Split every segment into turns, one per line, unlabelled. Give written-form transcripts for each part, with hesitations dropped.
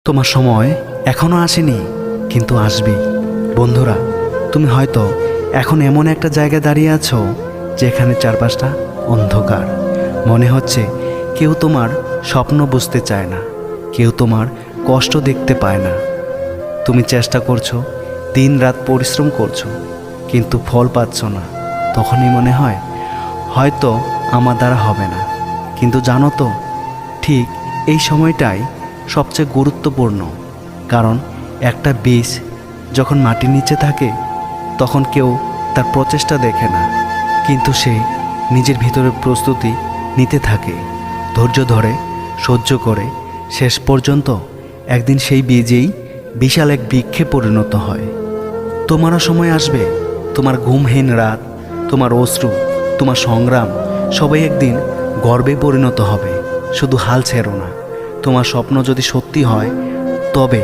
তোমার সময় এখনো আসেনি, কিন্তু আসবেই। বন্ধুরা, তুমি হয়তো এখন এমন একটা জায়গায় দাঁড়িয়ে আছো যেখানে চারপাশটা অন্ধকার। মনে হচ্ছে কেউ তোমার স্বপ্ন বুঝতে চায় না, কেউ তোমার কষ্ট দেখতে পায় না। তুমি চেষ্টা করছো, দিন রাত পরিশ্রম করছো, কিন্তু ফল পাচ্ছ না। তখনই মনে হয় হয়তো আমার দ্বারা হবে না। কিন্তু জানো তো, ঠিক এই সময়টাই সবচেয়ে গুরুত্বপূর্ণ। কারণ একটা বীজ যখন মাটির নিচে থাকে তখন কেউ তার প্রচেষ্টা দেখে না, কিন্তু সে নিজের ভিতরে প্রস্তুতি নিতে থাকে, ধৈর্য ধরে, সহ্য করে। শেষ পর্যন্ত একদিন সেই বীজেই বিশাল এক বৃক্ষে পরিণত হয়। তোমারও সময় আসবে। তোমার ঘুমহীন রাত, তোমার অশ্রু, তোমার সংগ্রাম সবাই একদিন গর্বে পরিণত হবে। শুধু হাল ছেড়ো না। তোমার স্বপ্ন যদি সত্যি হয় তবে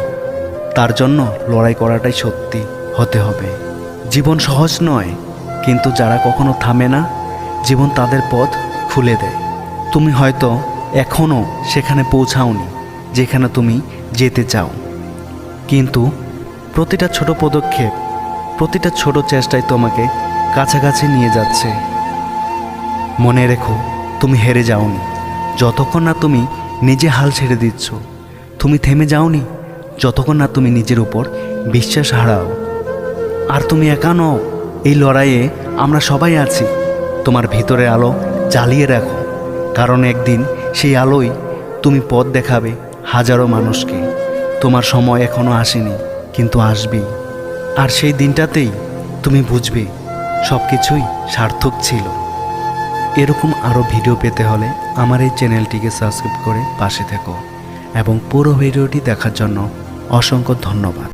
তার জন্য লড়াই করাটাই সত্যি হতে হবে। জীবন সহজ নয়, কিন্তু যারা কখনো থামে না, জীবন তাদের পথ খুলে দেয়। তুমি হয়তো এখনও সেখানে পৌঁছাওনি যেখানে তুমি যেতে চাও, কিন্তু প্রতিটা ছোট পদক্ষেপ, প্রতিটা ছোট চেষ্টাই তোমাকে কাছাকাছি নিয়ে যাচ্ছে। মনে রেখো, তুমি হেরে যাওনি যতক্ষণ না তুমি নিজে হাল ছেড়ে দিচ্ছ। তুমি থেমে যাওনি যতক্ষণ না তুমি নিজের উপর বিশ্বাস হারাও। আর তুমি একা নও, এই লড়াইয়ে আমরা সবাই আছি। তোমার ভিতরে আলো জ্বালিয়ে রাখো, কারণ একদিন সেই আলোই তুমি পথ দেখাবে হাজারো মানুষকে। তোমার সময় এখনও আসেনি, কিন্তু আসবেই। আর সেই দিনটাতেই তুমি বুঝবে সব কিছুই সার্থক ছিল। এরকম আরও ভিডিও পেতে হলে আমার এই চ্যানেলটিকে সাবস্ক্রাইব করে পাশে থেকো, এবং পুরো ভিডিওটি দেখার জন্য অসংখ্য ধন্যবাদ।